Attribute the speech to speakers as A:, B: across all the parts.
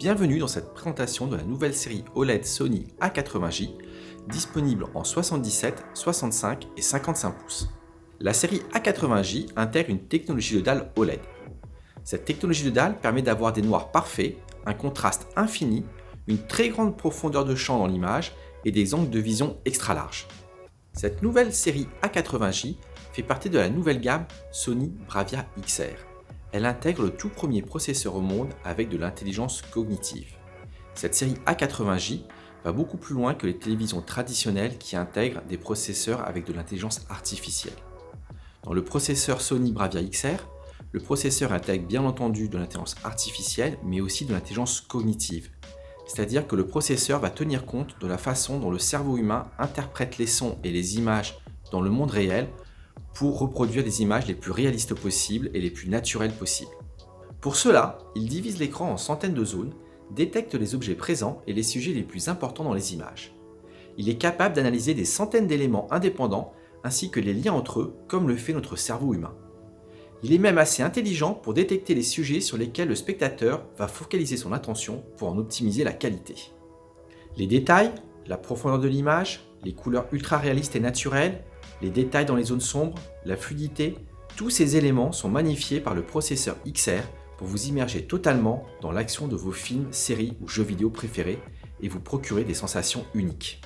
A: Bienvenue dans cette présentation de la nouvelle série OLED Sony A80J, disponible en 77, 65 et 55 pouces. La série A80J intègre une technologie de dalle OLED. Cette technologie de dalle permet d'avoir des noirs parfaits, un contraste infini, une très grande profondeur de champ dans l'image et des angles de vision extra larges. Cette nouvelle série A80J fait partie de la nouvelle gamme Sony Bravia XR. Elle intègre le tout premier processeur au monde avec de l'intelligence cognitive. Cette série A80J va beaucoup plus loin que les télévisions traditionnelles qui intègrent des processeurs avec de l'intelligence artificielle. Dans le processeur Sony Bravia XR, le processeur intègre bien entendu de l'intelligence artificielle mais aussi de l'intelligence cognitive. C'est-à-dire que le processeur va tenir compte de la façon dont le cerveau humain interprète les sons et les images dans le monde réel pour reproduire des images les plus réalistes possibles et les plus naturelles possibles. Pour cela, il divise l'écran en centaines de zones, détecte les objets présents et les sujets les plus importants dans les images. Il est capable d'analyser des centaines d'éléments indépendants ainsi que les liens entre eux, comme le fait notre cerveau humain. Il est même assez intelligent pour détecter les sujets sur lesquels le spectateur va focaliser son attention pour en optimiser la qualité. Les détails, la profondeur de l'image, les couleurs ultra réalistes et naturelles, les détails dans les zones sombres, la fluidité, tous ces éléments sont magnifiés par le processeur XR pour vous immerger totalement dans l'action de vos films, séries ou jeux vidéo préférés et vous procurer des sensations uniques.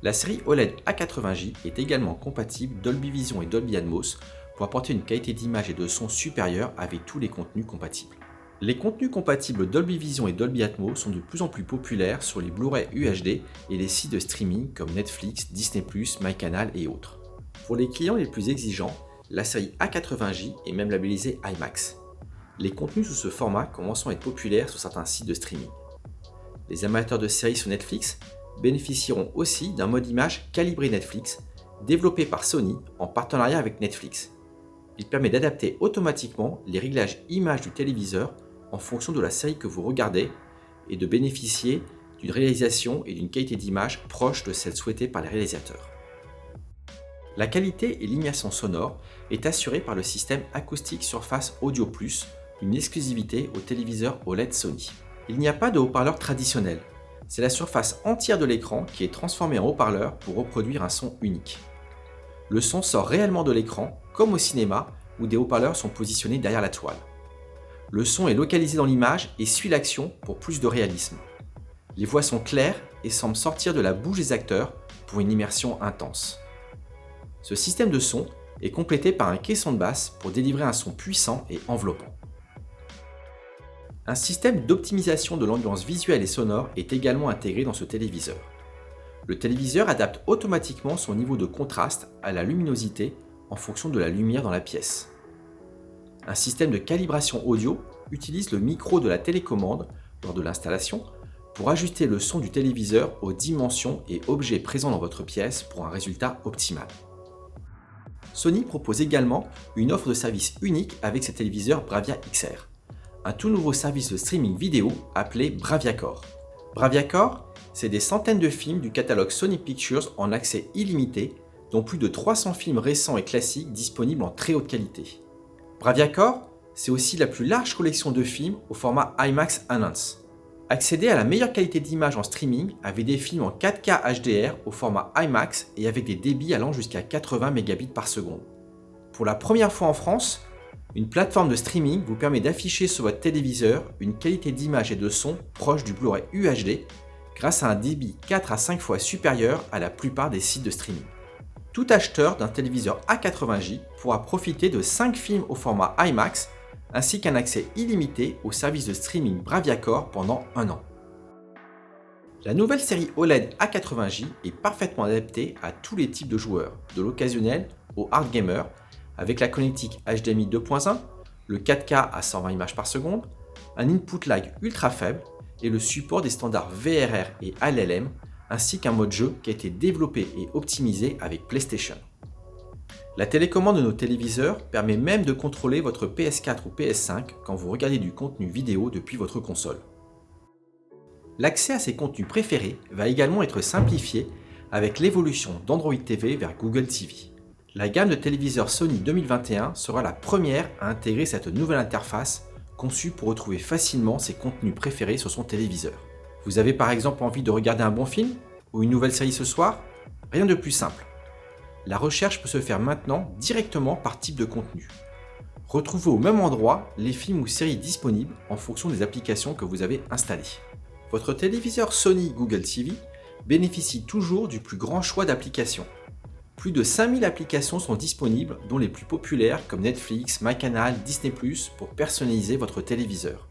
A: La série OLED A80J est également compatible Dolby Vision et Dolby Atmos pour apporter une qualité d'image et de son supérieure avec tous les contenus compatibles. Les contenus compatibles Dolby Vision et Dolby Atmos sont de plus en plus populaires sur les Blu-ray UHD et les sites de streaming comme Netflix, Disney+, MyCanal et autres. Pour les clients les plus exigeants, la série A80J est même labellisée IMAX. Les contenus sous ce format commencent à être populaires sur certains sites de streaming. Les amateurs de séries sur Netflix bénéficieront aussi d'un mode image calibré Netflix, développé par Sony en partenariat avec Netflix. Il permet d'adapter automatiquement les réglages images du téléviseur en fonction de la série que vous regardez et de bénéficier d'une réalisation et d'une qualité d'image proche de celle souhaitée par les réalisateurs. La qualité et l'immersion sonore est assurée par le système Acoustic Surface Audio Plus, une exclusivité au téléviseur OLED Sony. Il n'y a pas de haut-parleur traditionnel, c'est la surface entière de l'écran qui est transformée en haut-parleur pour reproduire un son unique. Le son sort réellement de l'écran, comme au cinéma, où des haut-parleurs sont positionnés derrière la toile. Le son est localisé dans l'image et suit l'action pour plus de réalisme. Les voix sont claires et semblent sortir de la bouche des acteurs pour une immersion intense. Ce système de son est complété par un caisson de basse pour délivrer un son puissant et enveloppant. Un système d'optimisation de l'ambiance visuelle et sonore est également intégré dans ce téléviseur. Le téléviseur adapte automatiquement son niveau de contraste à la luminosité en fonction de la lumière dans la pièce. Un système de calibration audio utilise le micro de la télécommande lors de l'installation pour ajuster le son du téléviseur aux dimensions et objets présents dans votre pièce pour un résultat optimal. Sony propose également une offre de service unique avec ses téléviseurs Bravia XR, un tout nouveau service de streaming vidéo appelé BraviaCore. BraviaCore, c'est des centaines de films du catalogue Sony Pictures en accès illimité, dont plus de 300 films récents et classiques disponibles en très haute qualité. BraviaCore, c'est aussi la plus large collection de films au format IMAX Enhanced. Accédez à la meilleure qualité d'image en streaming avec des films en 4K HDR au format IMAX et avec des débits allant jusqu'à 80 Mbps par seconde. Pour la première fois en France, une plateforme de streaming vous permet d'afficher sur votre téléviseur une qualité d'image et de son proche du Blu-ray UHD grâce à un débit 4 à 5 fois supérieur à la plupart des sites de streaming. Tout acheteur d'un téléviseur A80J pourra profiter de 5 films au format IMAX ainsi qu'un accès illimité au service de streaming BraviaCore pendant 1 an. La nouvelle série OLED A80J est parfaitement adaptée à tous les types de joueurs, de l'occasionnel au hard gamer, avec la connectique HDMI 2.1, le 4K à 120 images par seconde, un input lag ultra faible et le support des standards VRR et LLM, ainsi qu'un mode jeu qui a été développé et optimisé avec PlayStation. La télécommande de nos téléviseurs permet même de contrôler votre PS4 ou PS5 quand vous regardez du contenu vidéo depuis votre console. L'accès à ces contenus préférés va également être simplifié avec l'évolution d'Android TV vers Google TV. La gamme de téléviseurs Sony 2021 sera la première à intégrer cette nouvelle interface conçu pour retrouver facilement ses contenus préférés sur son téléviseur. Vous avez par exemple envie de regarder un bon film ou une nouvelle série ce soir? Rien de plus simple. La recherche peut se faire maintenant directement par type de contenu. Retrouvez au même endroit les films ou séries disponibles en fonction des applications que vous avez installées. Votre téléviseur Sony Google TV bénéficie toujours du plus grand choix d'applications. Plus de 5000 applications sont disponibles, dont les plus populaires comme Netflix, MyCanal, Disney+, pour personnaliser votre téléviseur.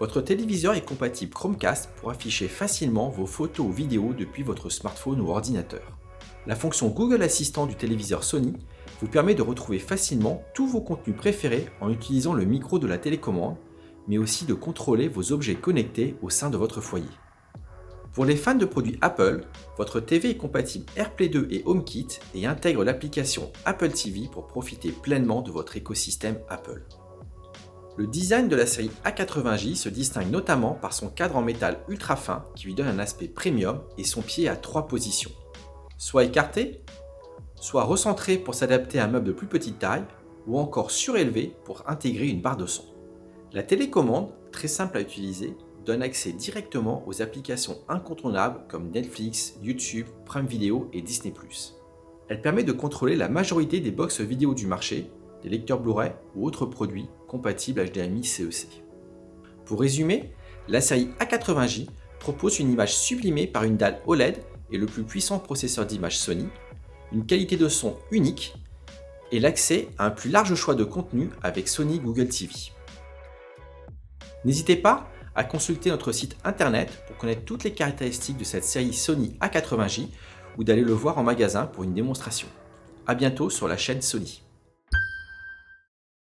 A: Votre téléviseur est compatible Chromecast pour afficher facilement vos photos ou vidéos depuis votre smartphone ou ordinateur. La fonction Google Assistant du téléviseur Sony vous permet de retrouver facilement tous vos contenus préférés en utilisant le micro de la télécommande, mais aussi de contrôler vos objets connectés au sein de votre foyer. Pour les fans de produits Apple, votre TV est compatible AirPlay 2 et HomeKit et intègre l'application Apple TV pour profiter pleinement de votre écosystème Apple. Le design de la série A80J se distingue notamment par son cadre en métal ultra fin qui lui donne un aspect premium et son pied à 3 positions. Soit écarté, soit recentré pour s'adapter à un meuble de plus petite taille, ou encore surélevé pour intégrer une barre de son. La télécommande, très simple à utiliser, donne accès directement aux applications incontournables comme Netflix, YouTube, Prime Video et Disney+. Elle permet de contrôler la majorité des box vidéo du marché, des lecteurs Blu-ray ou autres produits compatibles HDMI CEC. Pour résumer, la série A80J propose une image sublimée par une dalle OLED et le plus puissant processeur d'image Sony, une qualité de son unique et l'accès à un plus large choix de contenu avec Sony Google TV. N'hésitez pas à consulter notre site internet pour connaître toutes les caractéristiques de cette série Sony A80J ou d'aller le voir en magasin pour une démonstration. A bientôt sur la chaîne Sony.